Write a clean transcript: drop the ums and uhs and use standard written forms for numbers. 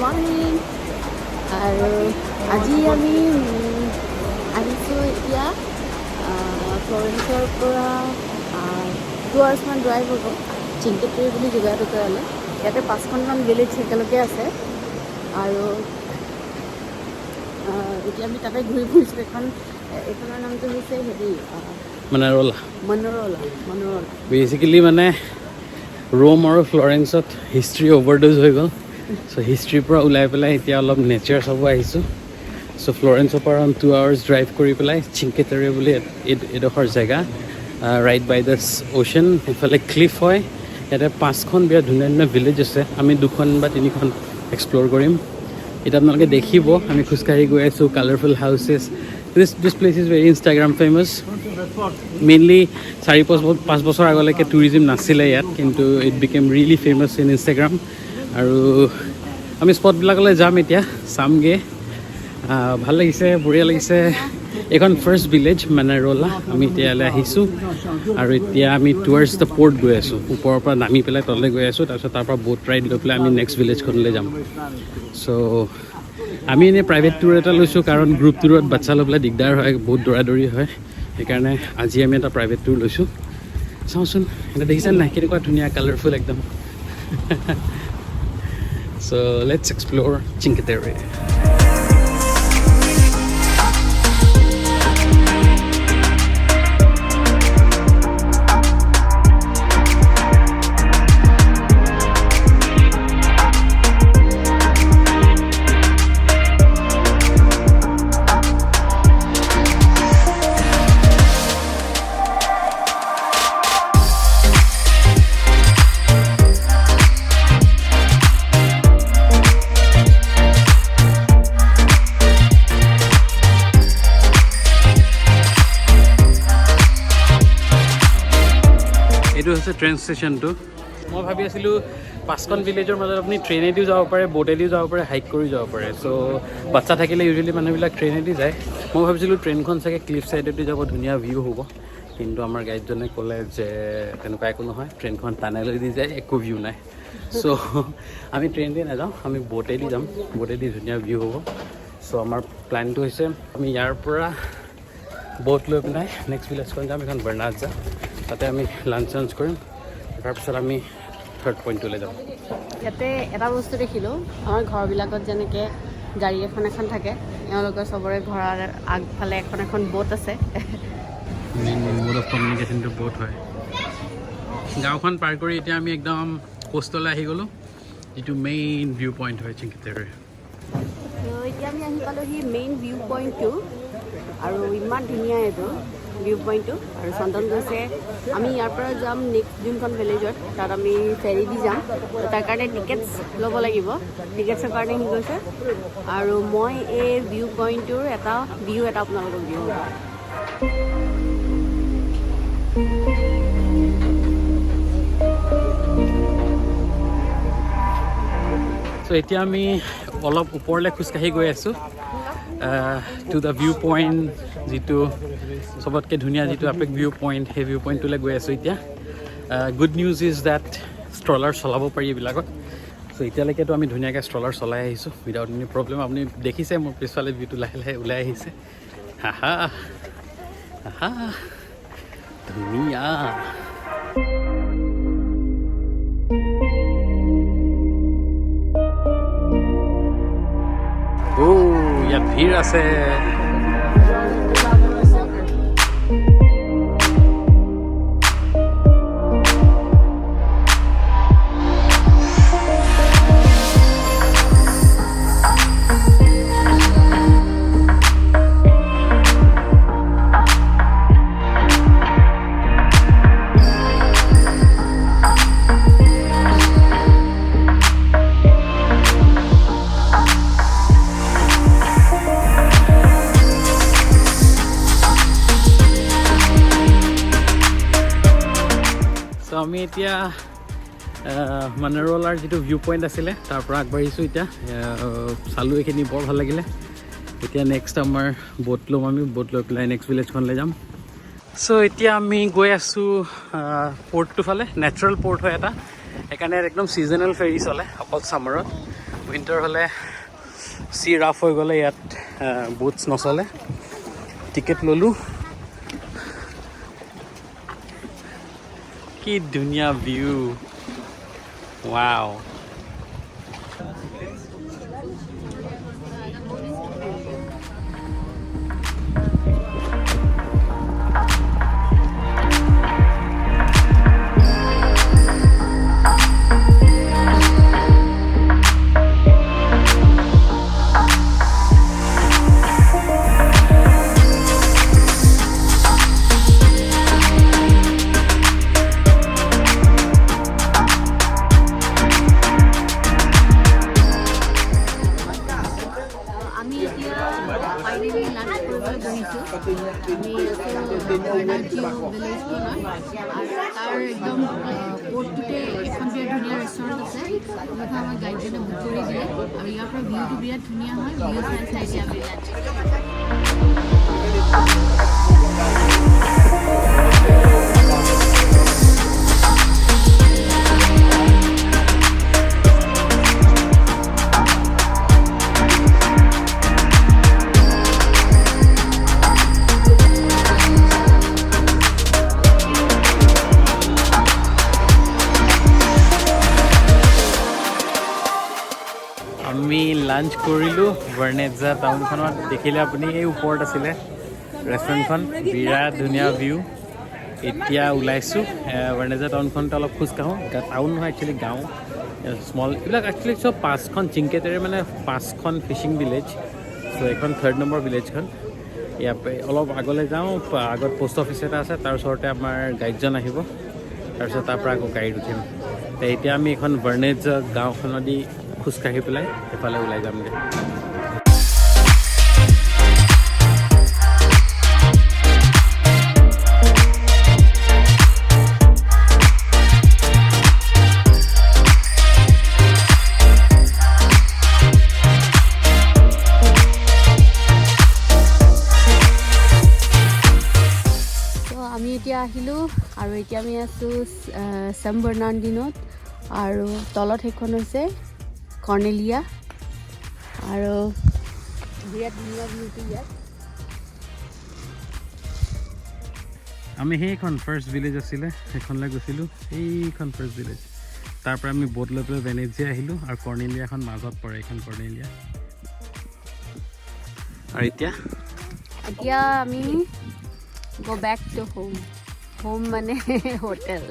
Morning আৰু আজি আমি আহিছোঁ এতিয়া ফ্লৰেন্সৰ পৰা 2 আৱাৰ্ছমান ড্ৰাইভ হ'ব চিংকে টেৰে বুলি জেগাটুকুৰালৈ। ইয়াতে 5খনমান ভিলেজ একেলগে আছে আৰু এতিয়া আমি তাতে ঘূৰি ফুৰিছোঁ। এইখনৰ নামটো হৈছে হেৰি মনোৰলা। বেচিকেলি মানে ৰোম আৰু ফ্লৰেন্সত হিষ্ট্ৰী অভাৰড'জ হৈ গ'ল। চ' হিষ্ট্ৰীৰ পৰা ওলাই পেলাই এতিয়া অলপ নেচাৰ চাব আহিছোঁ। চ' ফ্লৰেন্সৰ পৰা 2 আৱাৰ্ছ ড্ৰাইভ কৰি পেলাই চিংকে টেৰে বুলি এডোখৰ জেগা, ৰাইট বাই দ্য অ'চেন। সেইফালে ক্লিফ হয়। ইয়াতে 5খন বিৰাট ধুনীয়া ধুনীয়া ভিলেজ আছে। আমি 2খন বা 3খন এক্সপ্ল'ৰ কৰিম। এতিয়া আপোনালোকে দেখিব আমি খোজকাঢ়ি গৈ আছোঁ, colourful houses. This place is very Instagram famous. Mainly 4-5 বছৰ আগলৈকে টুৰিজিম নাছিলে ইয়াত, কিন্তু it became really famous in Instagram. আৰু আমি স্পটবিলাকলৈ যাম এতিয়া, চামগৈ। ভাল লাগিছে, বঢ়িয়া লাগিছে। এইখন ফাৰ্ষ্ট ভিলেজ মনোৰলা। আমি এতিয়া ইয়ালৈ আহিছোঁ আৰু এতিয়া আমি টুৱাৰ্ডছ দ্য পৰ্ট গৈ আছোঁ। ওপৰৰ পৰা নামি পেলাই তললৈ গৈ আছোঁ। তাৰপিছত তাৰ পৰা ব'ট ৰাইড লৈ পেলাই আমি নেক্সট ভিলেজখনলৈ যাম। চ' আমি এনেই প্ৰাইভেট টুৰ এটা লৈছোঁ, কাৰণ গ্ৰুপ টুৰত বাচ্চা লৈ পেলাই দিগদাৰ হয়, বহুত দৌৰা-দৌৰি হয়। সেইকাৰণে আজি আমি এটা প্ৰাইভেট টুৰ লৈছোঁ। চাওঁচোন, এতিয়া দেখিছেনে নাই কেনেকুৱা ধুনীয়া কালাৰফুল একদম। চ' লেটছ এক্সপ্ল'ৰ চিংকে টেৰে। এইটো হৈছে ট্ৰেইন ষ্টেচনটো। মই ভাবি আছিলোঁ 5খন ভিলেজৰ মাজত আপুনি ট্ৰেইনেদিও যাব পাৰে, ব'টেদিও যাব পাৰে, হাইক কৰি যাব পাৰে। চ' বাচ্চা থাকিলে ইউজুৱেলি মানুহবিলাক ট্ৰেইনেদি যায়। মই ভাবিছিলোঁ ট্ৰেইনখন চাগে ক্লিফ ছাইডেদি যাব, ধুনীয়া ভিউ হ'ব। কিন্তু আমাৰ গাইডজনে ক'লে যে তেনেকুৱা একো নহয়, ট্ৰেইনখন টানেলেদি যায়, একো ভিউ নাই। চ' আমি ট্ৰেইনেদি নাযাওঁ, আমি ব'টেদি যাম। ব'টেদি ধুনীয়া ভিউ হ'ব। চ' আমাৰ প্লেনটো হৈছে আমি ইয়াৰ পৰা ব'ট লৈ পেলাই নেক্সট ভিলেজখন যাম, এখন বাৰ্ণাত যাম। তাতে আমি লাঞ্চ কৰিম, তাৰপিছত আমি থাৰ্ড পইণ্টটোলৈ যাম। ইয়াতে এটা বস্তু দেখিলোঁ, আমাৰ ঘৰবিলাকত যেনেকৈ গাড়ী এখন থাকে, এওঁলোকৰ চবৰে ঘৰৰ আগফালে এখন ব'ট আছে। মোড অফ কমিউনিকেশ্যনটো ব'ট হয়। গাঁওখন পাৰ কৰি এতিয়া আমি একদম কোষ্টলৈ আহি গ'লোঁ, যিটো মেইন ভিউ পইণ্ট হয় চিংকে টেৰে। এতিয়া আমি আহি পালোঁহি মেইন ভিউ পইণ্টটো, আৰু ইমান ধুনীয়া এইটো ভিউ পইণ্টটো। আৰু চন্দন গৈছে, আমি ইয়াৰ পৰা যাম নেক্সট যোনখন ভিলেজত, তাত আমি ফেৰী দি যাম। তাৰ কাৰণে টিকেটছ ল'ব লাগিব, টিকেটছৰ কাৰণে সি গৈছে। আৰু মই এই ভিউ পইণ্টটোৰ এটা আপোনালোকক দিওঁ। চ' এতিয়া আমি অলপ ওপৰলৈ খোজকাঢ়ি গৈ আছোঁ টু দ্য ভিউ পইণ্ট, যিটো চবতকৈ ধুনীয়া যিটো আপেক ভিউ পইণ্ট, সেই ভিউ পইণ্টটোলৈ গৈ আছোঁ এতিয়া। গুড নিউজ ইজ ডেট ষ্ট্ৰলাৰ চলাব পাৰি এইবিলাকত। চ' এতিয়ালৈকেতো আমি ধুনীয়াকৈ ষ্ট্ৰলাৰ চলাই আহিছোঁ উইদাউট এনি প্ৰব্লেম। আপুনি দেখিছে মোৰ পিছফালে ভিউটো লাহে লাহে ওলাই আহিছে। হাহা হাহা ধুনীয়া। ইয়াত ভিৰ আছে। আমি এতিয়া মনোৰলাৰ যিটো ভিউ পইণ্ট আছিলে তাৰ পৰা আগবাঢ়িছোঁ। এতিয়া চালোঁ, এইখিনি বৰ ভাল লাগিলে। এতিয়া নেক্সট আমাৰ ব'ট ল'ম, আমি ব'ট লৈ পেলাই নেক্সট ভিলেজখনলৈ যাম। চ' এতিয়া আমি গৈ আছোঁ পৰ্টটো ফালে। নেচাৰেল পৰ্ট হয় এটা, সেইকাৰণে একদম ছিজনেল ফেৰী চলে অকল ছামাৰত। উইণ্টাৰ হ'লে চি ৰাফ হৈ গ'লে ইয়াত বুটছ নচলে টিকেট ল'লোঁ কি ধুনীয়া ভিউ ৱাও আমি এতিয়া ফাইনেলি লাঞ্চ কৰিবলৈ বহিছোঁ আমি এনাৰ্জি ভিলেজখনত আৰু তাৰ একদম পৰ্টটোতে এখন বিৰাট ধুনীয়া ৰেষ্টুৰেণ্ট আছে মুঠা আমাৰ গাইডজনে বুক কৰি দিয়ে আৰু ইয়াৰ পৰা ভিউটো বিৰাট ধুনীয়া হয় ভিউ চাই চাই এতিয়া আমি আমি লাঞ্চ কৰিলোঁ ভাৰ্নেজা টাউনখনত দেখিলে আপুনি এই ওপৰত আছিলে ৰেষ্টুৰেণ্টখন বিৰাট ধুনীয়া ভিউ এতিয়া ওলাইছোঁ ভাৰ্নেজা টাউনখনতে অলপ খোজ কাঢ়োঁ টাউন নহয় একচুৱেলি গাঁও স্মল এইবিলাক একচুৱেলি চব 5খন চিংকে তেৰে মানে 5খন ফিচিং ভিলেজ চ' এইখন 3rd নম্বৰ ভিলেজখন ইয়াৰ অলপ আগলৈ যাওঁ আগত পোষ্ট অফিচ এটা আছে তাৰ ওচৰতে আমাৰ গাইডজন আহিব তাৰপিছত তাৰ পৰা আকৌ গাড়ীত উঠিম এতিয়া আমি এইখন ভাৰ্নেজা গাঁওখনেদি খোজকাঢ়ি পেলাই এফালে ওলাই যামগৈ আমি এতিয়া আহিলোঁ আৰু এতিয়া আমি আছোঁ ছেন বাৰ্নাৰ্ডিনোত আৰু তলত সেইখন হৈছে কৰ্নেলিয়া আৰু বিৰাট ধুনীয়া ভিউটো ইয়াত আমি সেইখন ফাৰ্ষ্ট ভিলেজ আছিলে সেইখনলৈ গৈছিলোঁ এইখন ফাৰ্ষ্ট ভিলেজ তাৰ পৰা আমি ব'ট লৈ পেলাই ভেনেজিয়া আহিলোঁ আৰু কৰ্নেলিয়াখন মাজত পৰে এইখন কৰ্নেলিয়া আৰু এতিয়া আমি go back to home মানে হোটেল